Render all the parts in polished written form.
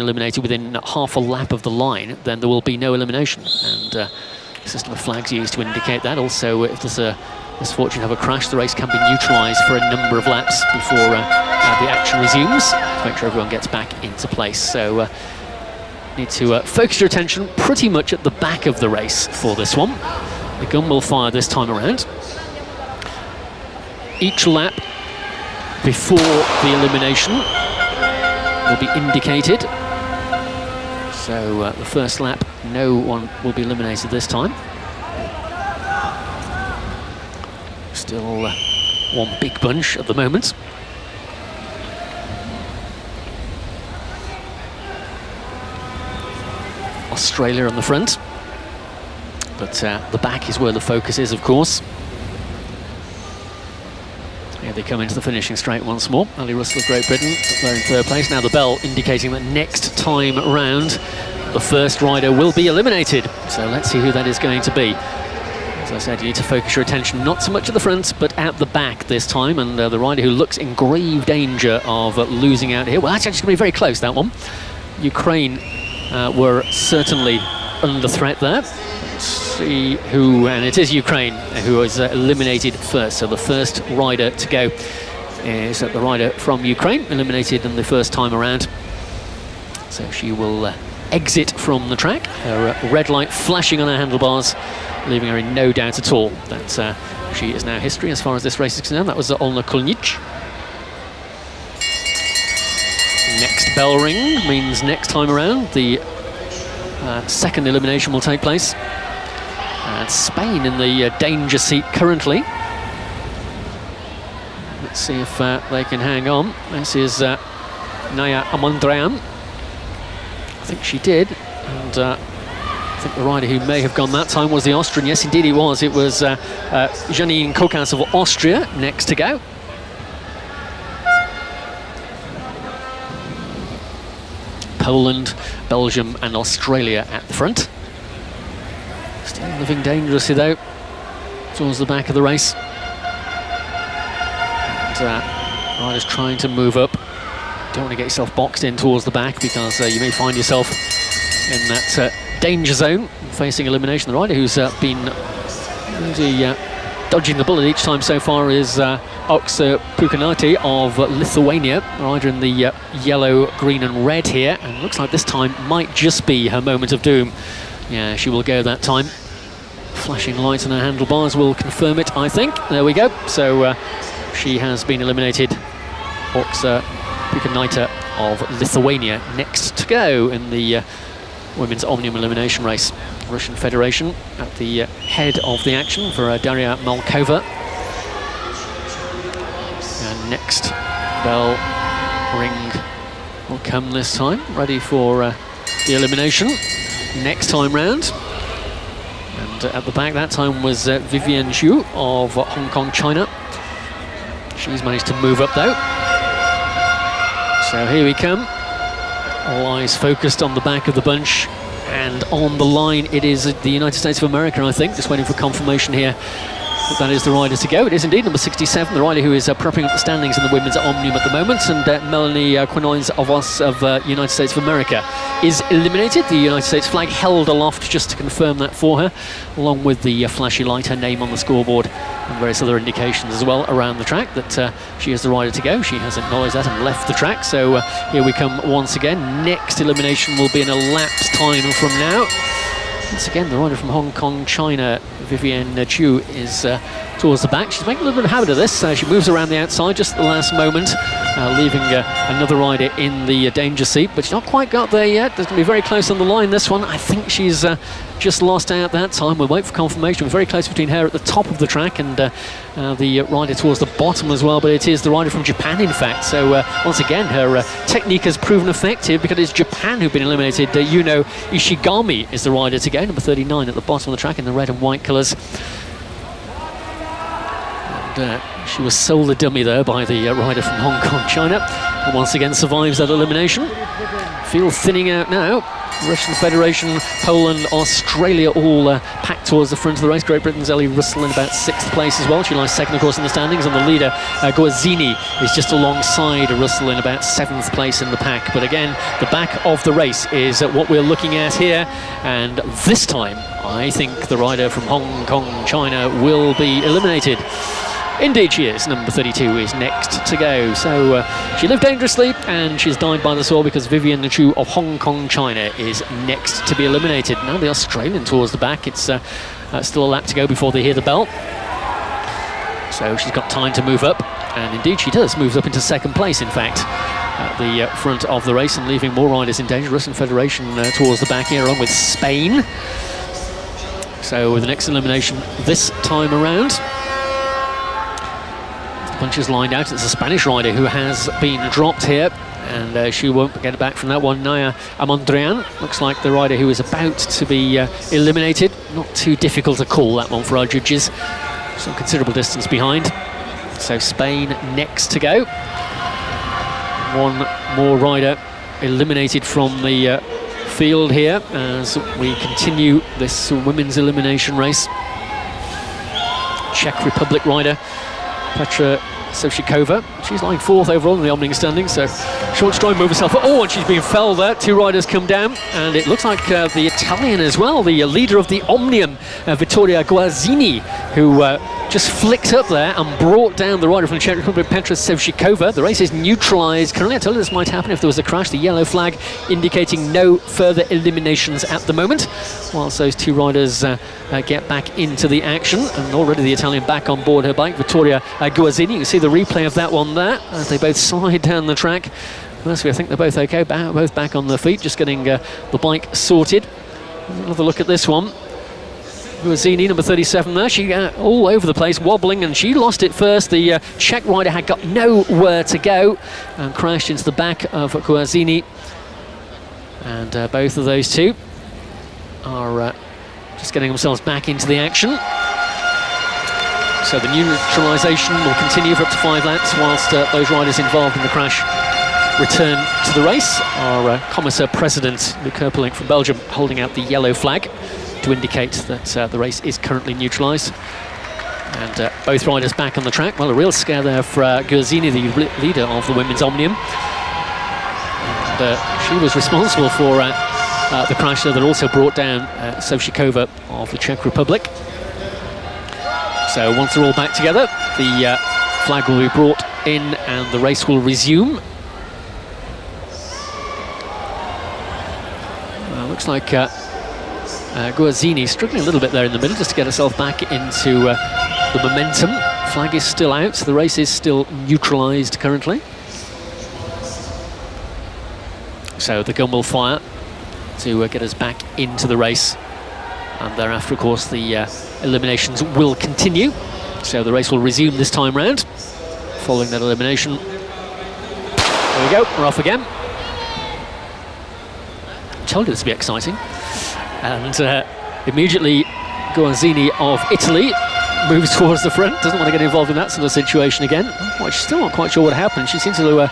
eliminated within half a lap of the line, then there will be no elimination. And the system of flags used to indicate that. Also, if there's a misfortune of a crash, the race can be neutralised for a number of laps before the action resumes to make sure everyone gets back into place. So need to focus your attention pretty much at the back of the race for this one. The gun will fire this time around. Each lap before the elimination will be indicated. So the first lap, no one will be eliminated this time. Still one big bunch at the moment. Australia on the front, but the back is where the focus is, of course. Here they come into the finishing straight once more. Ali Russell of Great Britain, they're in third place. Now the bell indicating that next time round, the first rider will be eliminated. So let's see who that is going to be. As I said, you need to focus your attention not so much at the front, but at the back this time. And the rider who looks in grave danger of losing out here, well, that's actually going to be very close, that one. Ukraine were certainly under threat there. See who, and it is Ukraine who was eliminated first. So the first rider to go is the rider from Ukraine, eliminated in the first time around. So she will exit from the track, her red light flashing on her handlebars, leaving her in no doubt at all that she is now history as far as this race is concerned. That was Olna Kulnic. Next bell ring means next time around the second elimination will take place. And Spain in the danger seat currently. Let's see if they can hang on. This is Naya Amandrean. I think she did. And I think the rider who may have gone that time was the Austrian. Yes, indeed it was. It was Janine Kokas of Austria next to go. Poland, Belgium and Australia at the front. Still living dangerously though towards the back of the race. And riders trying to move up. Don't want to get yourself boxed in towards the back because you may find yourself in that danger zone facing elimination. The rider who's been really dodging the bullet each time so far is Oksa Pukanati of Lithuania, the rider in the yellow, green and red here, and looks like this time might just be her moment of doom. Yeah, she will go that time. Flashing lights on her handlebars will confirm it, I think. There we go. So she has been eliminated. Oksa Pukanita of Lithuania next to go in the Women's Omnium elimination race. Russian Federation at the head of the action for Daria Malkova. And next bell ring will come this time, ready for the elimination next time round. And at the back that time was Vivian Zhu of Hong Kong, China. She's managed to move up though. So here we come. All eyes focused on the back of the bunch, and on the line it is the United States of America, I think. Just waiting for confirmation here that is the rider to go. It is indeed number 67, the rider who is propping up the standings in the Women's Omnium at the moment, and Melanie Quinones of United States of America is eliminated. The United States flag held aloft just to confirm that for her, along with the flashy light, her name on the scoreboard, and various other indications as well around the track that she is the rider to go. She has acknowledged that and left the track. So here we come once again. Next elimination will be in a lapse time from now. Once again, the rider from Hong Kong, China, Vivian Zhu, is towards the back. She's making a little bit of a habit of this. She moves around the outside just at the last moment, leaving another rider in the danger seat, but she's not quite got there yet. There's going to be very close on the line, this one. I think she's just lost out that time. We'll wait for confirmation. We're very close between her at the top of the track and the rider towards the bottom as well, but it is the rider from Japan, in fact. So once again, her technique has proven effective because it's Japan who've been eliminated. Yuno Ishigami is the rider to go, number 39 at the bottom of the track in the red and white colours. And she was sold a dummy there by the rider from Hong Kong, China, and once again survives that elimination. Field thinning out now. Russian Federation, Poland, Australia all packed towards the front of the race. Great Britain's Ellie Russell in about 6th place as well. She lies second, of course, in the standings, and the leader, Guazzini, is just alongside Russell in about 7th place in the pack. But again, the back of the race is what we're looking at here, and this time I think the rider from Hong Kong, China, will be eliminated. Indeed she is. Number 32 is next to go. So she lived dangerously and she's died by the sword, because Vivian Chu of Hong Kong, China is next to be eliminated. Now the Australian towards the back. It's still a lap to go before they hear the bell. So she's got time to move up, and indeed she does. Moves up into 2nd place, in fact, at the front of the race, and leaving more riders in danger. Russian Federation towards the back here, along with Spain. So with the next elimination this time around, bunches lined out. It's a Spanish rider who has been dropped here, and she won't get it back from that one. Naya Amondrian looks like the rider who is about to be eliminated. Not too difficult to call that one for our judges. Some considerable distance behind. So Spain next to go. One more rider eliminated from the field here as we continue this women's elimination race. Czech Republic rider Petra Soshikova. She's lying 4th overall in the Omnium standings, so short stride move herself. Oh, and she's being felled there. 2 riders come down, and it looks like the Italian as well, the leader of the Omnium, Vittoria Guazzini, who just flicked up there and brought down the rider from the Czech Republic, Petra Soshikova. The race is neutralised currently. I told you this might happen if there was a crash. The yellow flag indicating no further eliminations at the moment, whilst those 2 riders get back into the action. And already the Italian back on board her bike, Vittoria Guazzini. You can see the replay of that one there as they both slide down the track. Mostly, I think they're both okay, both back on their feet, just getting the bike sorted. Another look at this one. Guazzini, number 37 there, she all over the place, wobbling, and she lost it first. The Czech rider had got nowhere to go and crashed into the back of Guazzini. And both of those 2 are just getting themselves back into the action. So the neutralisation will continue for up to 5 laps, whilst those riders involved in the crash return to the race. Our Commissar President, Luc Herpelink from Belgium, holding out the yellow flag to indicate that the race is currently neutralised. And both riders back on the track. Well, a real scare there for Guazzini, the leader of the women's Omnium. And she was responsible for the crash that also brought down Soshikova of the Czech Republic. So once they're all back together, the flag will be brought in and the race will resume. Looks like Guazzini struggling a little bit there in the middle just to get herself back into the momentum. Flag is still out, so the race is still neutralised currently. So the gun will fire to get us back into the race. And thereafter, of course, the eliminations will continue. So the race will resume this time round, following that elimination. There we go, we're off again. I told you this would be exciting. And immediately, Guazzini of Italy moves towards the front, doesn't want to get involved in that sort of situation again. Well, she's still not quite sure what happened. She seems to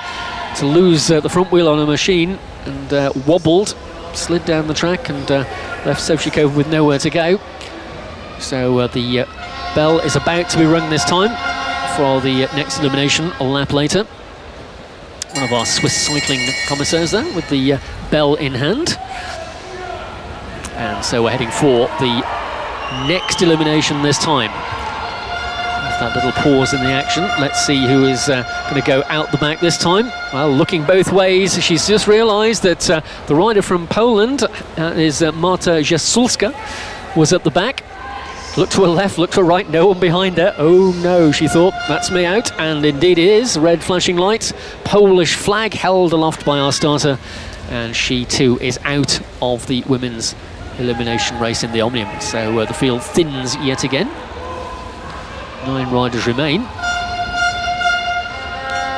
lose the front wheel on her machine and wobbled, slid down the track and left Soshikova with nowhere to go. So the bell is about to be rung this time for the next elimination a lap later. One of our Swiss cycling commissars there with the bell in hand. And so we're heading for the next elimination this time. With that little pause in the action, let's see who is going to go out the back this time. Well, looking both ways, she's just realised that the rider from Poland is Marta Jasulska, was at the back. Looked to her left, looked to her right, no one behind her. Oh no, she thought, that's me out. And indeed it is, red flashing lights, Polish flag held aloft by our starter. And she too is out of the women's elimination race in the Omnium. So the field thins yet again. 9 riders remain.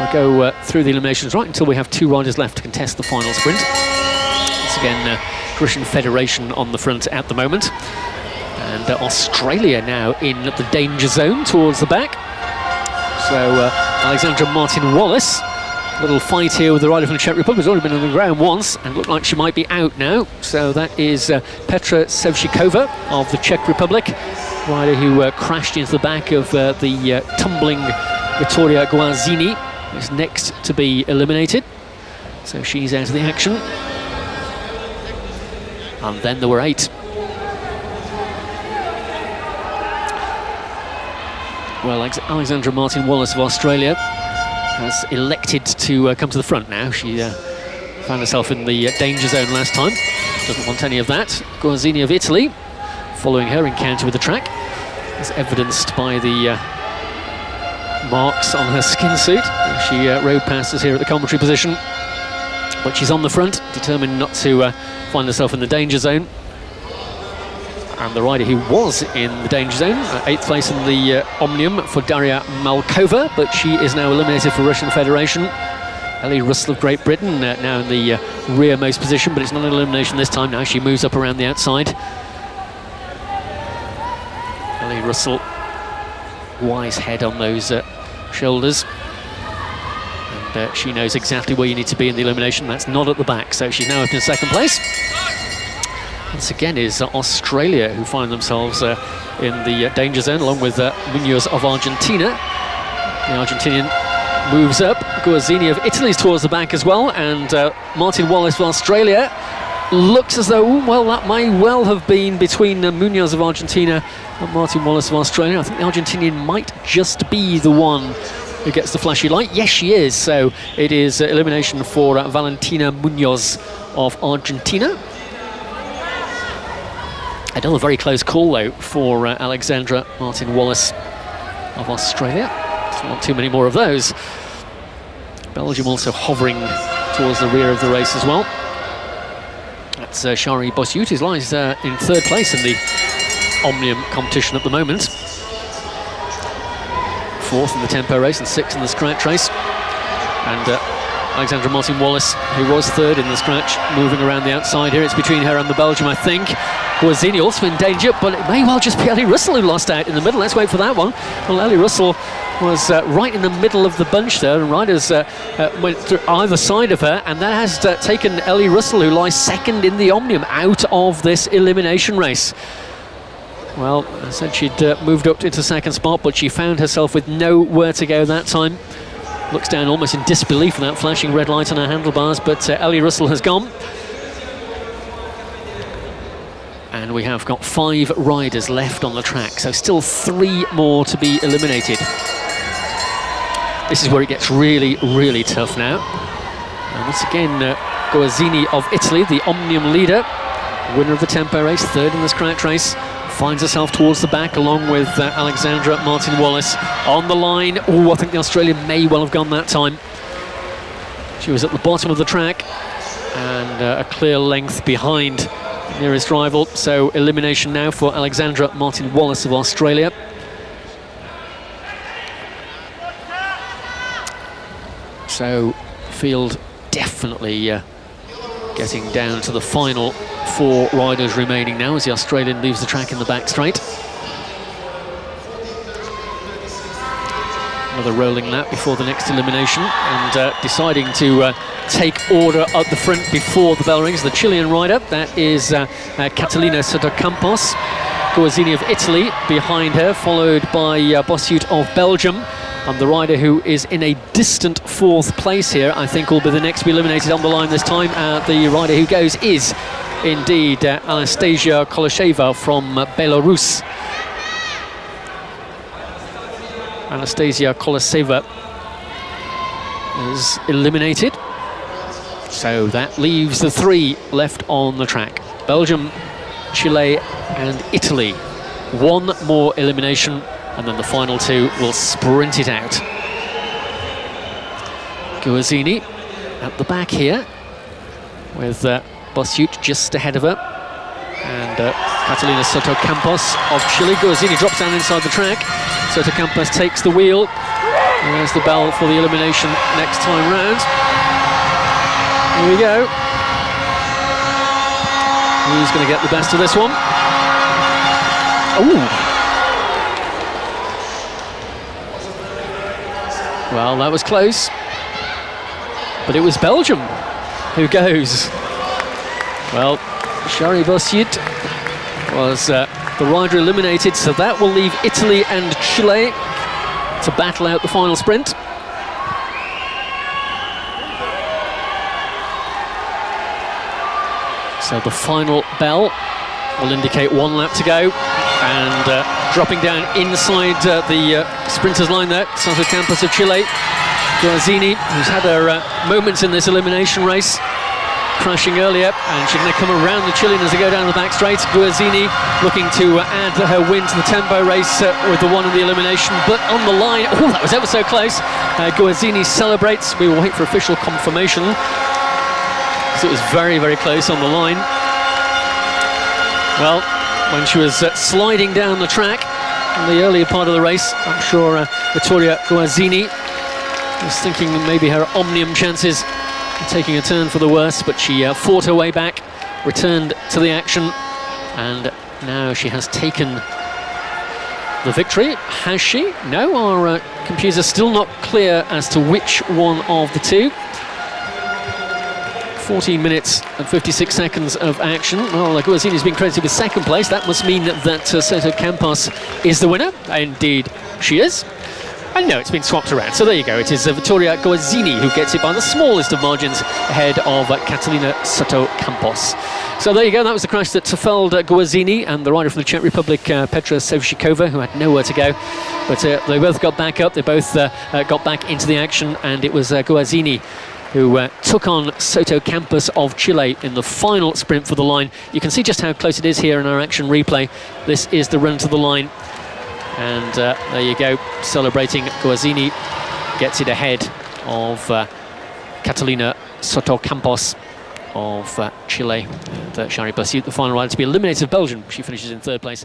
We'll go through the eliminations right until we have 2 riders left to contest the final sprint. Once again, Russian Federation on the front at the moment. And Australia now in the danger zone towards the back. So Alexandra Martin-Wallace Little fight here with the rider from the Czech Republic. Has already been on the ground once and looked like she might be out now. So that is Petra Sevcikova of the Czech Republic, rider who crashed into the back of the tumbling Vittoria Guazzini, is next to be eliminated. So she's out of the action. And then there were 8. Well, Alexandra Martin Wallace of Australia has elected to come to the front now. She found herself in the danger zone last time. Doesn't want any of that. Guazzini of Italy, following her encounter with the track, as evidenced by the marks on her skin suit. She rode past us here at the commentary position, but she's on the front, determined not to find herself in the danger zone. And the rider who was in the danger zone, 8th place in the Omnium for Daria Malkova, but she is now eliminated for Russian Federation. Ellie Russell of Great Britain now in the rearmost position, but it's not an elimination this time. Now she moves up around the outside. Ellie Russell, wise head on those shoulders. And she knows exactly where you need to be in the elimination. That's not at the back, so she's now up in 2nd place. Once again is Australia, who find themselves in the danger zone, along with Munoz of Argentina. The Argentinian moves up. Guazzini of Italy's towards the back as well, and Martin Wallace of Australia looks as though, well, that may well have been between Munoz of Argentina and Martin Wallace of Australia. I think the Argentinian might just be the one who gets the flashy light. Yes, she is. So it is elimination for Valentina Munoz of Argentina. Another very close call, though, for Alexandra Martin Wallace of Australia. Doesn't want too many more of those. Belgium also hovering towards the rear of the race as well. That's Shari Bossiut, who lies in 3rd place in the Omnium competition at the moment. 4th in the tempo race and 6th in the scratch race. And Alexandra Martin Wallace, who was 3rd in the scratch, moving around the outside here. It's between her and the Belgium, I think. Guazzini also in danger, but it may well just be Ellie Russell who lost out in the middle. Let's wait for that one. Well, Ellie Russell was right in the middle of the bunch there, and riders went through either side of her, and that has taken Ellie Russell, who lies 2nd in the Omnium, out of this elimination race. Well, I said she'd moved up into 2nd spot, but she found herself with nowhere to go that time. Looks down almost in disbelief at that flashing red light on her handlebars, but Ellie Russell has gone. And we have got 5 riders left on the track, so still 3 more to be eliminated. This is where it gets really, really tough now. And once again, Guazzini of Italy, the Omnium leader, winner of the tempo race, 3rd in the scratch race, finds herself towards the back along with Alexandra Martin Wallace on the line. Oh, I think the Australian may well have gone that time. She was at the bottom of the track and a clear length behind the nearest rival. So elimination now for Alexandra Martin Wallace of Australia. So field definitely getting down to the final 4 riders remaining now as the Australian leaves the track in the back straight. Another rolling lap before the next elimination, and deciding to take order at the front before the bell rings. The Chilean rider, that is Catalina Soto, Guazzini of Italy behind her, followed by Bossiut of Belgium. And the rider who is in a distant 4th place here, I think, will be the next to be eliminated on the line this time. The rider who goes is indeed Anastasia Kolesheva from Belarus. Anastasia Kolesheva is eliminated. So that leaves the 3 left on the track. Belgium, Chile and Italy. 1 more elimination, and then the final 2 will sprint it out. Guazzini at the back here, with Bossiut just ahead of her, and Catalina Soto of Chile. Guazzini drops down inside the track. Soto takes the wheel. There's the bell for the elimination next time round. Here we go. Who's going to get the best of this one? Ooh. Well, that was close. but it was Belgium who goes. Well, Shari Bossiet was the rider eliminated, so that will leave Italy and Chile to battle out the final sprint. So the final bell will indicate 1 lap to go, and dropping down inside the sprinters line there, Soto Campos of Chile, Guazzini, who's had her moments in this elimination race, crashing earlier, and she's going to come around the Chilean as they go down the back straight. Guazzini looking to add her win to the tempo race with the one in the elimination, but on the line, oh, that was ever so close. Guazzini celebrates. We will wait for official confirmation, because it was very, very close on the line. Well, when she was sliding down the track in the earlier part of the race, I'm sure Vittoria Guazzini was thinking maybe her Omnium chances were taking a turn for the worse, but she fought her way back, returned to the action, and now she has taken the victory. Has she? No, our computer's still not clear as to which one of the two. 14 minutes and 56 seconds of action. Well, Guazzini's been credited with second place. That must mean that Soto Campos is the winner. Indeed, she is. And no, it's been swapped around. So there you go. It is Vittoria Guazzini who gets it by the smallest of margins ahead of Catalina Soto Campos. So there you go. That was the crash that felled Guazzini and the rider from the Czech Republic, Petra Sevcikova, who had nowhere to go. But they both got back up. They both got back into the action, and it was Guazzini who took on Soto Campos of Chile in the final sprint for the line. You can see just how close it is here in our action replay. This is the run to the line. And there you go, celebrating. Guazzini gets it ahead of Catalina Soto Campos of Chile. And Shari Bossiet, the final rider to be eliminated of Belgium. She finishes in third place.